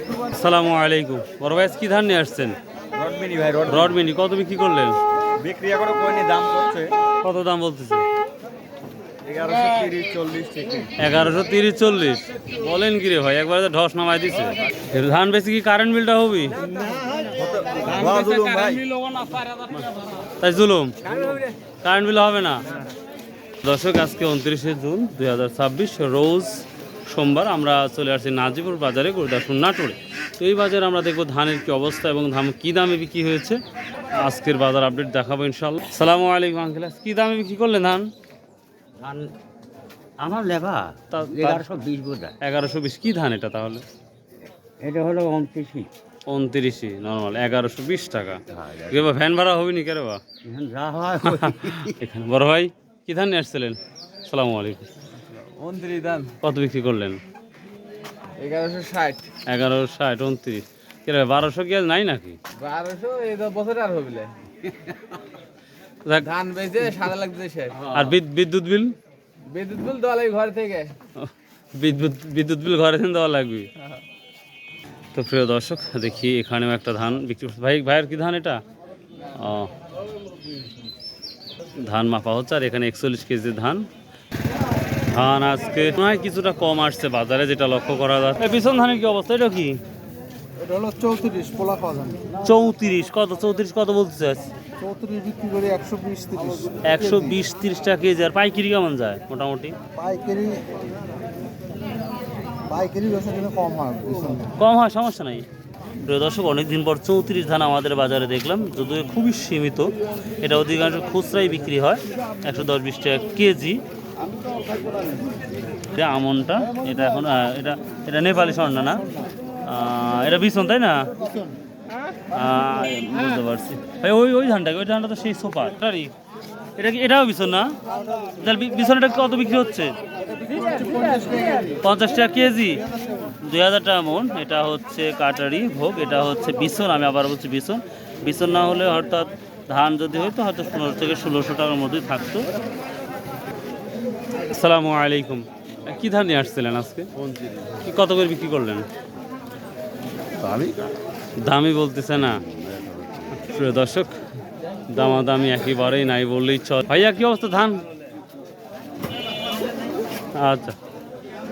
আসসালামু আলাইকুম। বড় ভাই কি ধান নিয়ে আসছেন? রডমিনি ভাই, রডমিনি কত বিক্রি করলেন? বিক্রি এখনো কয়নি, দাম করছে কত দাম বলতেছে? 1130-40 থেকে। 1130-40 বলেন কি রে ভাই, একবার তো ঢস নামাই দিছে। ধান বেশি কি কারেন্ট বিলটা হবি? ভাই তাই জুলুম, কারেন্ট বিল হবে না। দর্শক, আজকে 29শে জুন 2026 রোজ সোমবার। আমরা চলে আসছি নাজিপুর বাজারে, গুরুদাসপুর নাটোরে। তো এই বাজারে আমরা দেখবো ধানের কি অবস্থা এবং ধান কী দামে বিক্রি হয়েছে। আজকের বাজার আপডেট দেখাবো ইনশাল্লাহ। সালামু আলাইকুম আঙ্কেল, কী দামে বিক্রি করলেন ধান? ধান আমার লেখা 1120 বোধ হয়। 1120 কী ধান এটা তাহলে? এটা হলো 29 নর্মাল 1120 টাকা। এবার ভ্যান ভাড়া হবে নি কেন বা? যা হয় এখানে বড় ভাই কী ধান নিয়ে আসছিলেন? সালামু আলাইকুম। 29 দাম, কত বিক্রি করলেন? 1160। 1160 29 কে 1200 কি আর নাই নাকি? 1200 এই 10 বছর আর হবে না। দেখ, ধান বেচে 7 লাখ দেশে। আর বিদ্যুৎ বিল? বিদ্যুৎ বিল দেওয়া লাগে ঘর থেকে। বিদ্যুৎ বিল ঘরে থেকে দেওয়া লাগবে। তো প্রিয় দর্শক, দেখি এখানেও একটা ধান বিক্রি করছে। ভাইয়ের কি ধান এটা? ও, ধান মাপা হচ্ছে। আর এখানে 41 কেজি ধান আজকে মনে হয় কিছুটা কম আসছে বাজারে, যেটা লক্ষ্য করা যাচ্ছে। পিছন ধানের কি অবস্থা? এটা কি? এটা হলো 34 পোলা খাওয়া ধান। 34 কত? 34 কত বলতে চাস? 34 বিক্রি করে 120-30। 120-30 টাকা কেজি। আর পাইকারি কেমন যায় মোটামুটি? পাইকারি বেচা কিনা কম হয়, কম হয়, সমস্যা নাই। প্রিয় দর্শক, অনেকদিন পর 34 ধান আমাদের বাজারে দেখলাম, যদিও খুবই সীমিত। এটা অধিকাংশ খুচরাই বিক্রি হয় 110-20 টাকা কেজি। এটা আমনটা, এটা এখন এটা এটা নেপালি স্বর্ণ না, এটা বিছন তাই না? বুঝতে পারছি ভাই। ওই ধানটাকে, ওই ধানটা তো সেই সোপার। এটা কি এটাও বিছন না? তাহলে বিছনটা কত বিক্রি হচ্ছে? 50 টাকা কেজি, 2000 টাকা মন। এটা হচ্ছে কাটারি ভোগ, এটা হচ্ছে বিছন। আমি আবার বলছি বিছন। বিছন না হলে অর্থাৎ ধান যদি হয়তো হয়তো 15 থেকে 1600 টাকার মধ্যেই থাকতো। আসসালামু আলাইকুম। কি ধান নিয়ে আসছিলেন আজকে? কি কত করে বিক্রি করলেন? দামি বলতেছে না। প্রিয় দর্শক, দামাদামি একেবারেই নাই বললেই চল। ভাইয়া কি অবস্থা ধান? আচ্ছা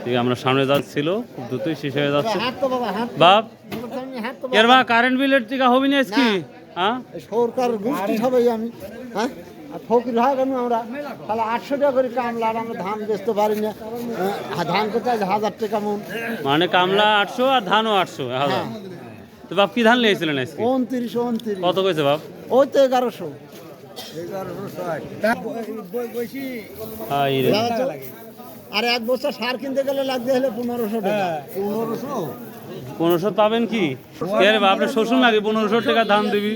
ঠিক আছে, আমরা সামনে যাচ্ছিল, খুব দ্রুতই শেষ হয়ে যাচ্ছে। বাপ এর মা কারেন্ট বিলের টিকা হবি না আজকে? হ্যাঁ, সরকার গোষ্ঠী সবাই আমি, হ্যাঁ ফকির হয় কেন আমরা? তাহলে 800 টাকা করে কামলা, আর আমরা ধান বেচতে পারি না। ধান কোথায় 1000 টাকা মন, মানে কামলা 800 আর ধানও 800 1000। তো বাপ কি ধান নিয়েছিলেন আজকে? 29 কত কইছে বাপ? ওই তো 1100। আর এক বছর সার কিনতে গেলে লাগতে হলে 1500 টাকা। 1500 পাবেন কি? কে রে বাপ, আপনার শ্বশুর নাকি 1500 টাকা ধান দিবি?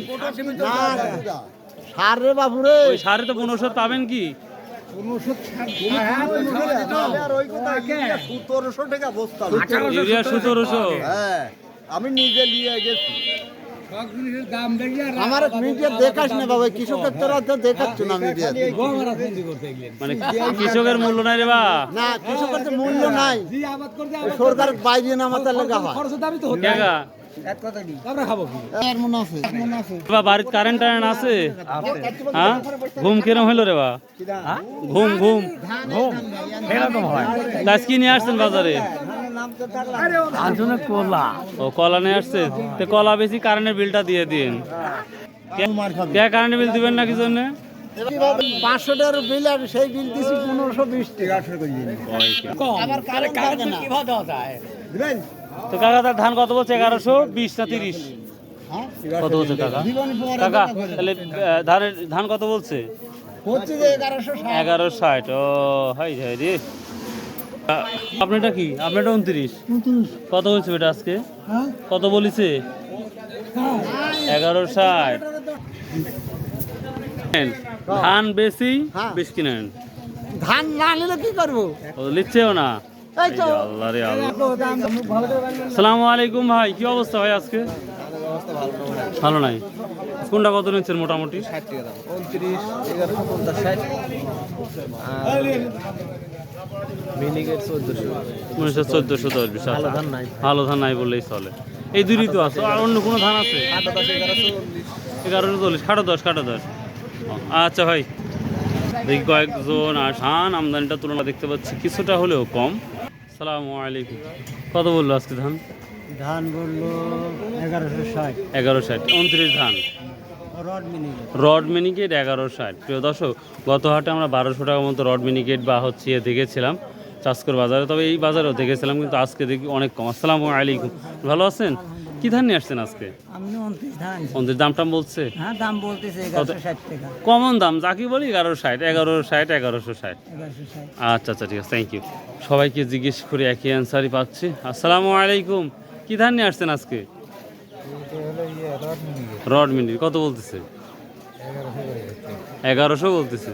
সার রে বাবুরে, ওই সারে তো 1500 পাবেন কি? 1700 টাকা বস্তা। ইউরিয়া 1700? হ্যাঁ, আমি নিজে নিয়ে গেছি। আমার মিডিয়া দেখাস না বাবা, কৃষকের তোরা তো দেখাচ্ছ না মিডিয়া। মানে কৃষকের মূল্য নাই রে বা? না, কৃষকের তো মূল্য নাই, সরকার বাইরে নামাতে লেখা হয়। কেগা বা বাড়ির কারেন্ট টারেন্ট আছে? হ্যাঁ, ঘুম কিরম হইলো রে বা? ঘুম ঘুম এরকম হয়। গাছ কি নিয়ে আসছেন বাজারে? কলা ও, কলা নিয়ে আসছে। তো কলা বেশি কারেন্টের বিলটা দিয়ে দিন। কে কারেন্টের বিল দিবেন না কি জন্য? 500 টাকার বিল, আর সেই বিল দিছি 1520 টাকা। তো কাকা, তার ধান কত বলছে? 1120 না 30? কত বলছে কাকা? কাকা তাহলে ধান কত বলছে? হচ্ছে যে 1160। 1160। ও হাই হাই রে। আপনারটা কি? আপনারটা 29। কত বলছে এটা আজকে? কত বলিছে? 1160। ধান বেশি বেশ কিনেন, ধান না নিলে কি করবো? ও লিখছেও না। এই তো আল্লাহ রে আল্লাহ। আসসালামু আলাইকুম ভাই, কি অবস্থা ভাই আজকে? ভালো নাই। কোনটা কত নিচ্ছেন মোটামুটি? 60 টাকা দাম। 29, 1150, 60। আর মিনিকেট 1400। 1410 ভালো ধান নাই বললেই চলে। এই দুটোই তো আছে, আর অন্য কোনো ধান আছে? 1140 1140, খাটো 10। আচ্ছা ভাই, দেখি কয়েকজন আর ধান আমদানিটা তুলনা দেখতে পাচ্ছি কিছুটা হলেও কম। আসসালামু আলাইকুম। কত বললো আজকে ধান? ধান বললো 1160। 1160, 29 ধান। Rod mini rod Miniket 1160। প্রিয় দর্শক, গত হাটে আমরা 1200 টাকার মতো রড মিনিকেট বা হচ্ছে দেখেছিলাম চাষকর বাজারে, তবে এই বাজারেও দেখেছিলাম, কিন্তু আজকে দেখি অনেক কম। আসসালামু আলাইকুম, ভালো আছেন? কি ধান নিয়ে আসছেন আজকে? আমি 29 ধান। 29 দাম টাম বলছে? হ্যাঁ, দাম বলতেছে 1160 টাকা। কমন দাম যাকে বলি 1160, 1160, 1160। 1160। আচ্ছা আচ্ছা, ঠিক আছে, থ্যাংক ইউ। সবাইকে জিজ্ঞেস করে একই অ্যান্সারই পাচ্ছি। আসসালামু আলাইকুম, কি ধান নিয়ে আসছেন আজকে? রড মিনিট কত বলতেছে? 1100 বলতেছে।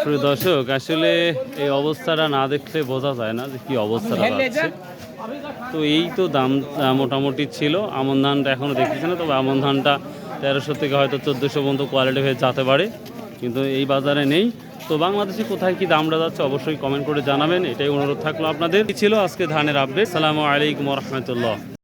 প্রিয় দর্শক, আসলে এই অবস্থাটা না দেখলে বোঝা যায় না যে কি অবস্থাটা যাচ্ছে। তো এই তো দাম মোটামুটি ছিল। আমন ধানটা এখনও দেখতেছি না, তবে আমন ধানটা 1300 থেকে হয়তো 1400 পর্যন্ত কোয়ালিটি হয়ে যেতে পারে, কিন্তু এই বাজারে নেই। তো বাংলাদেশে কোথায় কি দামটা যাচ্ছে অবশ্যই কমেন্ট করে জানাবেন, এটাই অনুরোধ থাকলো আপনাদের। কি ছিল আজকে ধানের আপডেট। আসসালামু আলাইকুম ওয়া রাহমাতুল্লাহ।